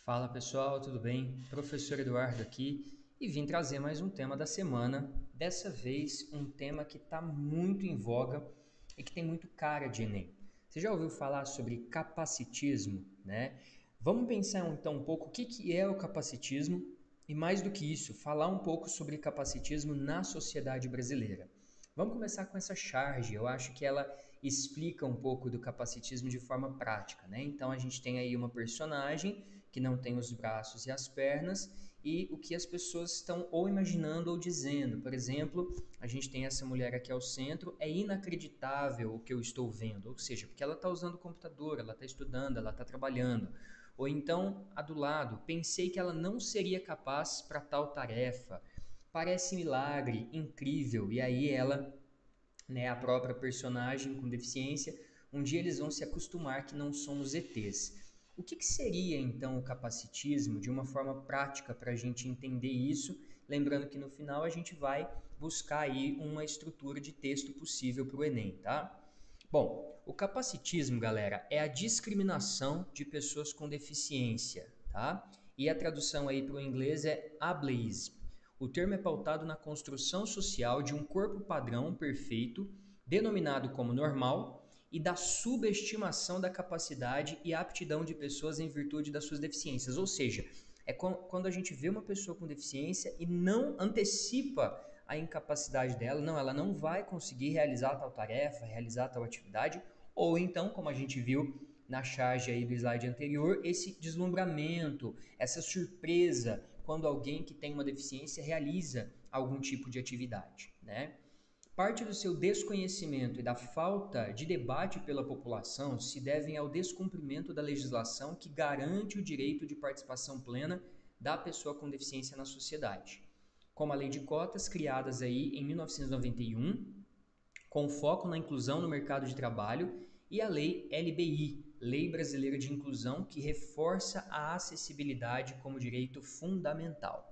Fala pessoal, tudo bem? Professor Eduardo aqui e vim trazer mais um tema da semana. Dessa vez, um tema que está muito em voga e que tem muito cara de Enem. Você já ouviu falar sobre capacitismo, né? Vamos pensar então um pouco o que é o capacitismo e, mais do que isso, falar um pouco sobre capacitismo na sociedade brasileira. Vamos começar com essa charge. Eu acho que ela explica um pouco do capacitismo de forma prática, né? Então a gente tem aí uma personagem que não tem os braços e as pernas e o que as pessoas estão ou imaginando ou dizendo. Por exemplo, a gente tem essa mulher aqui ao centro, é inacreditável o que eu estou vendo, ou seja, porque ela está usando o computador, ela está estudando, ela está trabalhando. Ou então, a do lado, pensei que ela não seria capaz para tal tarefa. Parece milagre, incrível, e aí ela, né, a própria personagem com deficiência, um dia eles vão se acostumar que não somos ETs. O que seria então o capacitismo de uma forma prática para a gente entender isso? Lembrando que no final a gente vai buscar aí uma estrutura de texto possível para o Enem, tá? Bom, o capacitismo, galera, é a discriminação de pessoas com deficiência, tá? E a tradução aí para o inglês é ableism. O termo é pautado na construção social de um corpo padrão perfeito, denominado como normal, e da subestimação da capacidade e aptidão de pessoas em virtude das suas deficiências. Ou seja, é quando a gente vê uma pessoa com deficiência e não antecipa a incapacidade dela, não, ela não vai conseguir realizar tal tarefa, realizar tal atividade, ou então, como a gente viu na charge aí do slide anterior, esse deslumbramento, essa surpresa quando alguém que tem uma deficiência realiza algum tipo de atividade, né? Parte do seu desconhecimento e da falta de debate pela população se devem ao descumprimento da legislação que garante o direito de participação plena da pessoa com deficiência na sociedade, como a Lei de Cotas, criadas aí em 1991, com foco na inclusão no mercado de trabalho, e a Lei LBI, Lei Brasileira de Inclusão, que reforça a acessibilidade como direito fundamental.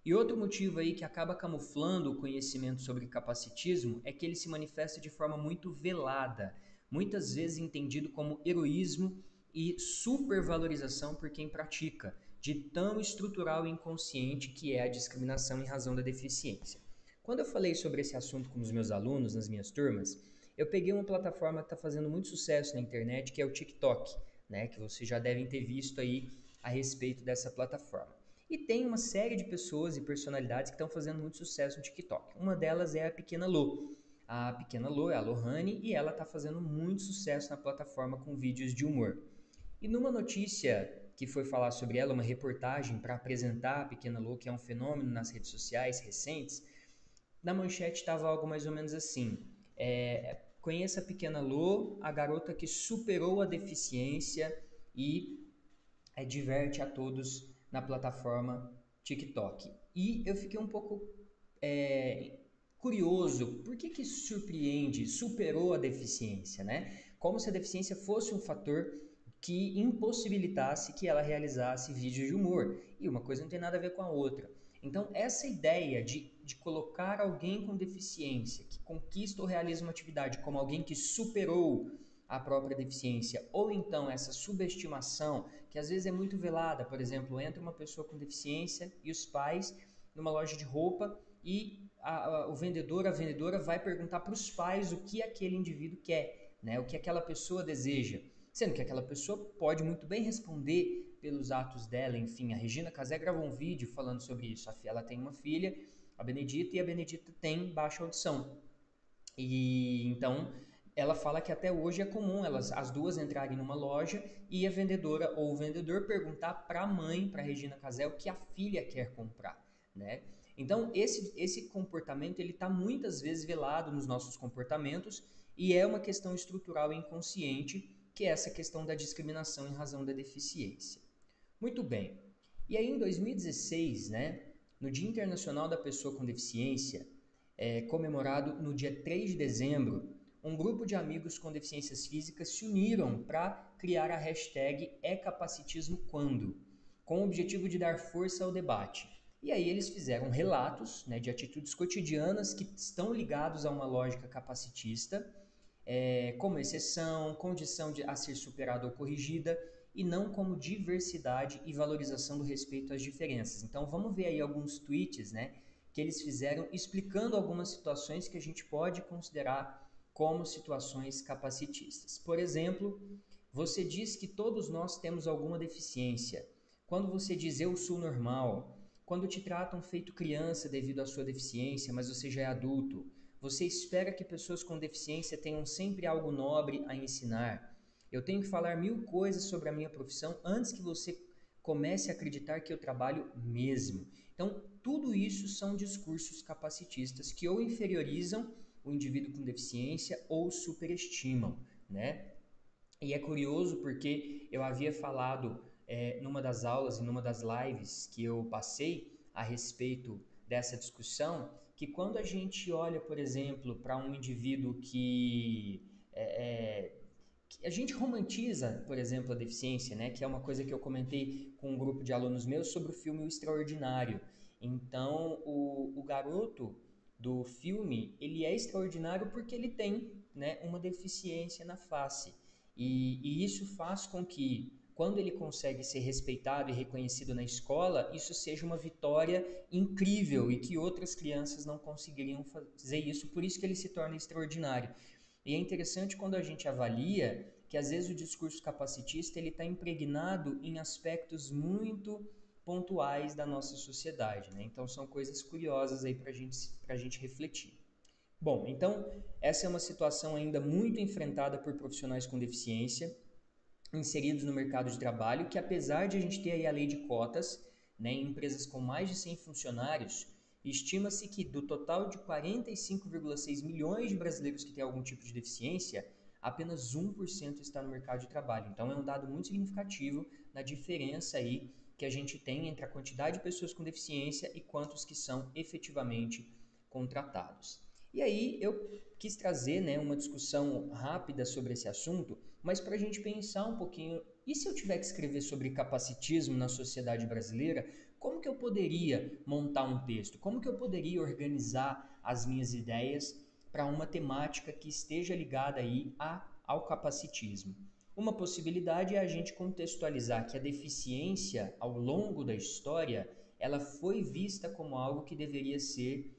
E outro motivo aí que acaba camuflando o conhecimento sobre capacitismo é que ele se manifesta de forma muito velada, muitas vezes entendido como heroísmo e supervalorização por quem pratica, de tão estrutural e inconsciente que é a discriminação em razão da deficiência. Quando eu falei sobre esse assunto com os meus alunos nas minhas turmas, eu peguei uma plataforma que está fazendo muito sucesso na internet, que é o TikTok, né, que vocês já devem ter visto aí a respeito dessa plataforma. E tem uma série de pessoas e personalidades que estão fazendo muito sucesso no TikTok. Uma delas é a Pequena Lô. A Pequena Lô é a Lohane e ela está fazendo muito sucesso na plataforma com vídeos de humor. E numa notícia que foi falar sobre ela, uma reportagem para apresentar a Pequena Lô, que é um fenômeno nas redes sociais recentes, na manchete estava algo mais ou menos assim: conheça a Pequena Lô, a garota que superou a deficiência e diverte a todos na plataforma TikTok. E eu fiquei um pouco é, curioso, por que isso surpreende, superou a deficiência, né? Como se a deficiência fosse um fator que impossibilitasse que ela realizasse vídeos de humor. E uma coisa não tem nada a ver com a outra. Então, essa ideia de colocar alguém com deficiência, que conquista ou realiza uma atividade, como alguém que superou a própria deficiência, ou então essa subestimação, que às vezes é muito velada. Por exemplo, entra uma pessoa com deficiência e os pais numa loja de roupa e o vendedor, a vendedora vai perguntar para os pais o que aquele indivíduo quer, né? O que aquela pessoa deseja, sendo que aquela pessoa pode muito bem responder pelos atos dela. Enfim, a Regina Casé gravou um vídeo falando sobre isso. Ela tem uma filha, a Benedita, e a Benedita tem baixa audição. E então ela fala que até hoje é comum as duas entrarem numa loja e a vendedora ou o vendedor perguntar para a mãe, para a Regina Casé, o que a filha quer comprar, né? Então esse comportamento ele está muitas vezes velado nos nossos comportamentos e é uma questão estrutural e inconsciente, que é essa questão da discriminação em razão da deficiência. Muito bem. E aí em 2016, né, no Dia Internacional da Pessoa com Deficiência, comemorado no dia 3 de dezembro, um grupo de amigos com deficiências físicas se uniram para criar a hashtag #ECapacitismoQuando, com o objetivo de dar força ao debate. E aí eles fizeram relatos, né, de atitudes cotidianas que estão ligados a uma lógica capacitista, como exceção, condição a ser superada ou corrigida, e não como diversidade e valorização do respeito às diferenças. Então vamos ver aí alguns tweets, né, que eles fizeram explicando algumas situações que a gente pode considerar como situações capacitistas. Por exemplo, você diz que todos nós temos alguma deficiência. Quando você diz eu sou normal, quando te tratam feito criança devido à sua deficiência, mas você já é adulto, você espera que pessoas com deficiência tenham sempre algo nobre a ensinar. Eu tenho que falar 1000 coisas sobre a minha profissão antes que você comece a acreditar que eu trabalho mesmo. Então, tudo isso são discursos capacitistas que ou inferiorizam o indivíduo com deficiência ou superestimam, né? E é curioso porque eu havia falado numa das aulas e numa das lives que eu passei a respeito dessa discussão, que quando a gente olha, por exemplo, para um indivíduo que a gente romantiza, por exemplo, a deficiência, né? Que é uma coisa que eu comentei com um grupo de alunos meus sobre o filme O Extraordinário. Então, o garoto do filme, ele é extraordinário porque ele tem, né, uma deficiência na face. E isso faz com que, quando ele consegue ser respeitado e reconhecido na escola, isso seja uma vitória incrível e que outras crianças não conseguiriam fazer isso, por isso que ele se torna extraordinário. E é interessante quando a gente avalia que às vezes o discurso capacitista ele está impregnado em aspectos muito pontuais da nossa sociedade, né? Então são coisas curiosas aí para a gente refletir. Bom, então essa é uma situação ainda muito enfrentada por profissionais com deficiência inseridos no mercado de trabalho, que apesar de a gente ter aí a lei de cotas, né, em empresas com mais de 100 funcionários, estima-se que do total de 45,6 milhões de brasileiros que têm algum tipo de deficiência, apenas 1% está no mercado de trabalho. Então é um dado muito significativo na diferença aí que a gente tem entre a quantidade de pessoas com deficiência e quantos que são efetivamente contratados. E aí eu quis trazer, né, uma discussão rápida sobre esse assunto, mas para a gente pensar um pouquinho, e se eu tiver que escrever sobre capacitismo na sociedade brasileira, como que eu poderia montar um texto? Como que eu poderia organizar as minhas ideias para uma temática que esteja ligada aí ao capacitismo? Uma possibilidade é a gente contextualizar que a deficiência, ao longo da história, ela foi vista como algo que deveria ser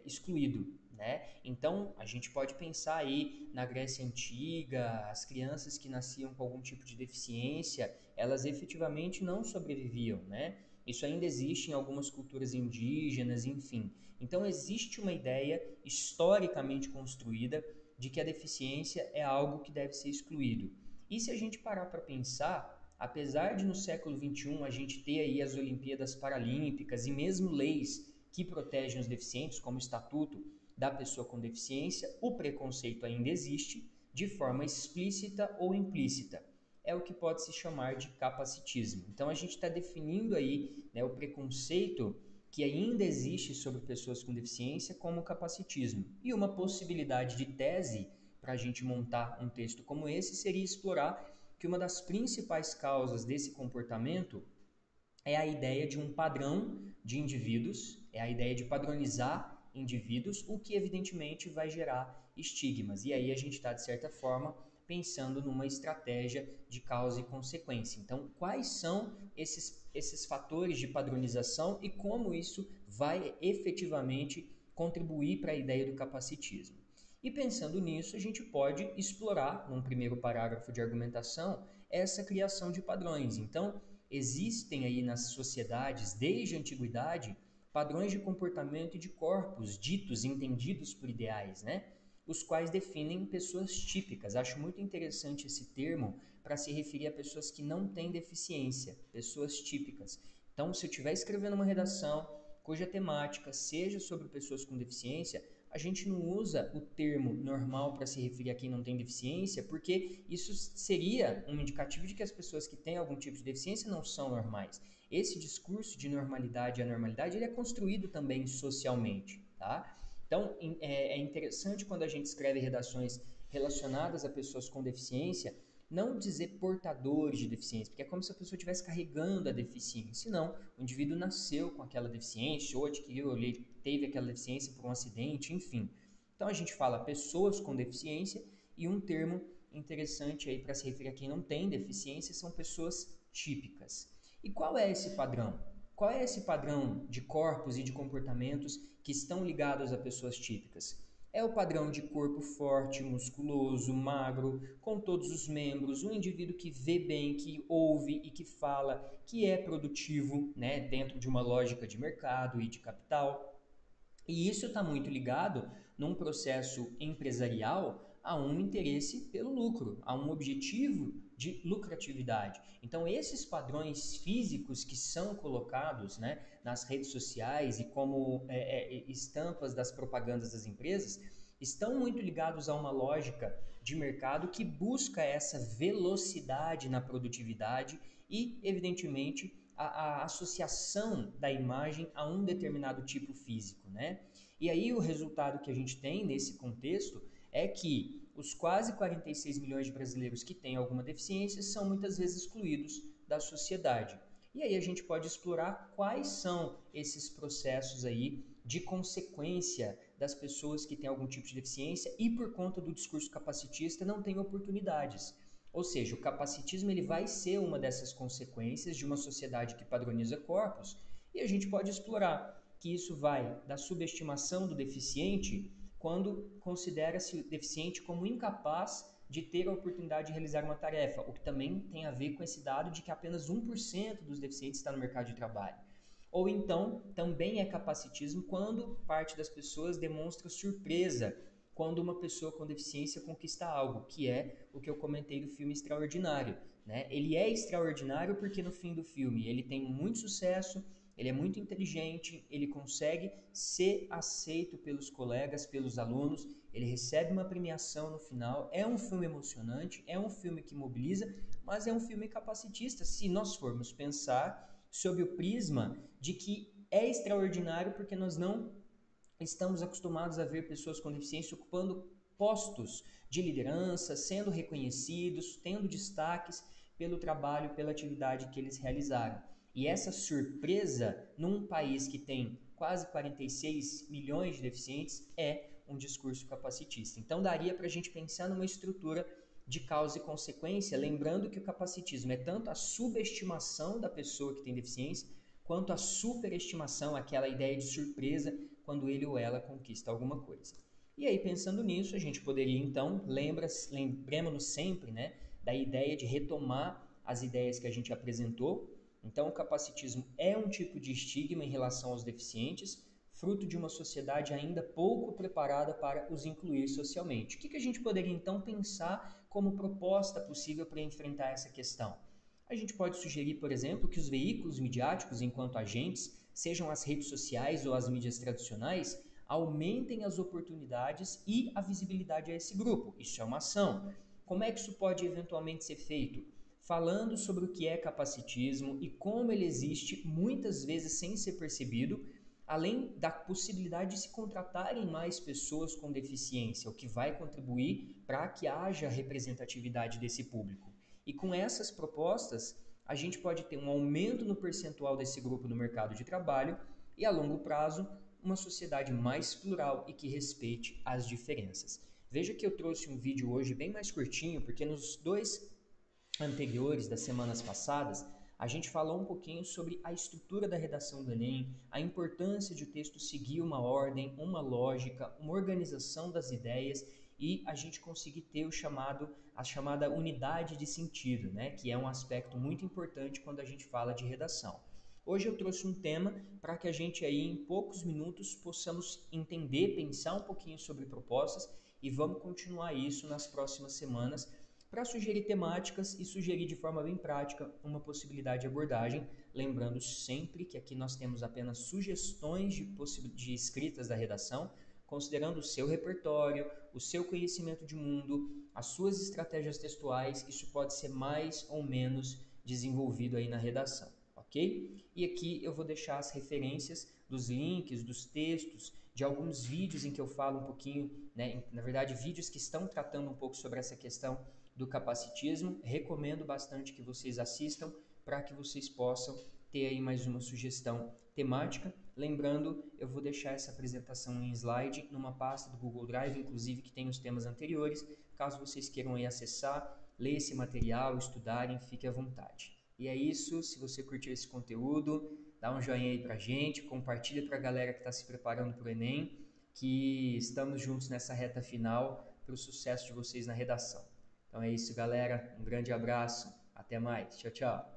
excluído, né? Então, a gente pode pensar aí na Grécia Antiga, as crianças que nasciam com algum tipo de deficiência, elas efetivamente não sobreviviam, né? Isso ainda existe em algumas culturas indígenas, enfim. Então, existe uma ideia historicamente construída de que a deficiência é algo que deve ser excluído. E se a gente parar para pensar, apesar de no século XXI a gente ter aí as Olimpíadas Paralímpicas e mesmo leis que protegem os deficientes, como o Estatuto da Pessoa com Deficiência, o preconceito ainda existe, de forma explícita ou implícita. É o que pode se chamar de capacitismo. Então a gente está definindo aí, né, o preconceito que ainda existe sobre pessoas com deficiência como capacitismo. E uma possibilidade de tese para a gente montar um texto como esse seria explorar que uma das principais causas desse comportamento é a ideia de um padrão de indivíduos, é a ideia de padronizar indivíduos, o que evidentemente vai gerar estigmas. E aí a gente está, de certa forma, pensando numa estratégia de causa e consequência. Então, quais são esses fatores de padronização e como isso vai efetivamente contribuir para a ideia do capacitismo? E pensando nisso, a gente pode explorar, num primeiro parágrafo de argumentação, essa criação de padrões. Então, existem aí nas sociedades, desde a antiguidade, padrões de comportamento e de corpos ditos, entendidos por ideais, né? Os quais definem pessoas típicas. Acho muito interessante esse termo para se referir a pessoas que não têm deficiência, pessoas típicas. Então, se eu estiver escrevendo uma redação cuja temática seja sobre pessoas com deficiência, a gente não usa o termo normal para se referir a quem não tem deficiência, porque isso seria um indicativo de que as pessoas que têm algum tipo de deficiência não são normais. Esse discurso de normalidade e anormalidade ele é construído também socialmente, tá? Então, é interessante quando a gente escreve redações relacionadas a pessoas com deficiência, não dizer portadores de deficiência, porque é como se a pessoa estivesse carregando a deficiência. Não, o indivíduo nasceu com aquela deficiência, ou adquiriu, ou ele teve aquela deficiência por um acidente, enfim. Então a gente fala pessoas com deficiência e um termo interessante aí para se referir a quem não tem deficiência são pessoas típicas. E qual é esse padrão? Qual é esse padrão de corpos e de comportamentos que estão ligados a pessoas típicas? É o padrão de corpo forte, musculoso, magro, com todos os membros, um indivíduo que vê bem, que ouve e que fala, que é produtivo, né, dentro de uma lógica de mercado e de capital. E isso está muito ligado num processo empresarial a um interesse pelo lucro, a um objetivo de lucratividade. Então, esses padrões físicos que são colocados, né, nas redes sociais e como estampas das propagandas das empresas estão muito ligados a uma lógica de mercado que busca essa velocidade na produtividade e, evidentemente, a associação da imagem a um determinado tipo físico, né? E aí o resultado que a gente tem nesse contexto é que os quase 46 milhões de brasileiros que têm alguma deficiência são muitas vezes excluídos da sociedade. E aí a gente pode explorar quais são esses processos aí de consequência das pessoas que têm algum tipo de deficiência e por conta do discurso capacitista não têm oportunidades. Ou seja, o capacitismo ele vai ser uma dessas consequências de uma sociedade que padroniza corpos, e a gente pode explorar que isso vai da subestimação do deficiente quando considera-se o deficiente como incapaz de ter a oportunidade de realizar uma tarefa, o que também tem a ver com esse dado de que apenas 1% dos deficientes está no mercado de trabalho. Ou então, também é capacitismo quando parte das pessoas demonstra surpresa quando uma pessoa com deficiência conquista algo, que é o que eu comentei do filme Extraordinário, né? Ele é extraordinário porque no fim do filme ele tem muito sucesso, ele é muito inteligente, ele consegue ser aceito pelos colegas, pelos alunos, ele recebe uma premiação no final. É um filme emocionante, é um filme que mobiliza, mas é um filme capacitista, se nós formos pensar sob o prisma de que é extraordinário porque nós não estamos acostumados a ver pessoas com deficiência ocupando postos de liderança, sendo reconhecidos, tendo destaques pelo trabalho, pela atividade que eles realizaram. E essa surpresa num país que tem quase 46 milhões de deficientes é um discurso capacitista. Então daria para a gente pensar numa estrutura de causa e consequência, lembrando que o capacitismo é tanto a subestimação da pessoa que tem deficiência, quanto a superestimação, aquela ideia de surpresa quando ele ou ela conquista alguma coisa. E aí, pensando nisso, a gente poderia então, lembremos-nos sempre, né, da ideia de retomar as ideias que a gente apresentou. Então, o capacitismo é um tipo de estigma em relação aos deficientes, fruto de uma sociedade ainda pouco preparada para os incluir socialmente. O que a gente poderia então pensar como proposta possível para enfrentar essa questão? A gente pode sugerir, por exemplo, que os veículos midiáticos, enquanto agentes, sejam as redes sociais ou as mídias tradicionais, aumentem as oportunidades e a visibilidade a esse grupo. Isso é uma ação. Como é que isso pode eventualmente ser feito? Falando sobre o que é capacitismo e como ele existe, muitas vezes sem ser percebido, além da possibilidade de se contratarem mais pessoas com deficiência, o que vai contribuir para que haja representatividade desse público. E com essas propostas, a gente pode ter um aumento no percentual desse grupo no mercado de trabalho e, a longo prazo, uma sociedade mais plural e que respeite as diferenças. Veja que eu trouxe um vídeo hoje bem mais curtinho, porque nos dois anteriores das semanas passadas, a gente falou um pouquinho sobre a estrutura da redação do Enem, a importância de o texto seguir uma ordem, uma lógica, uma organização das ideias e a gente conseguir ter a chamada unidade de sentido, né? Que é um aspecto muito importante quando a gente fala de redação. Hoje eu trouxe um tema para que a gente aí em poucos minutos possamos entender, pensar um pouquinho sobre propostas e vamos continuar isso nas próximas semanas para sugerir temáticas e sugerir de forma bem prática uma possibilidade de abordagem, lembrando sempre que aqui nós temos apenas sugestões de escritas da redação, considerando o seu repertório, o seu conhecimento de mundo, as suas estratégias textuais, isso pode ser mais ou menos desenvolvido aí na redação, ok? E aqui eu vou deixar as referências dos links, dos textos, de alguns vídeos em que eu falo um pouquinho, né, na verdade vídeos que estão tratando um pouco sobre essa questão do capacitismo. Recomendo bastante que vocês assistam para que vocês possam ter aí mais uma sugestão temática. Lembrando, eu vou deixar essa apresentação em slide numa pasta do Google Drive, inclusive que tem os temas anteriores, caso vocês queiram aí acessar, ler esse material, estudarem, fique à vontade. E é isso, se você curtiu esse conteúdo, dá um joinha aí pra gente, compartilha pra galera que está se preparando para o Enem, que estamos juntos nessa reta final para o sucesso de vocês na redação. Então é isso, galera. Um grande abraço. Até mais. Tchau, tchau.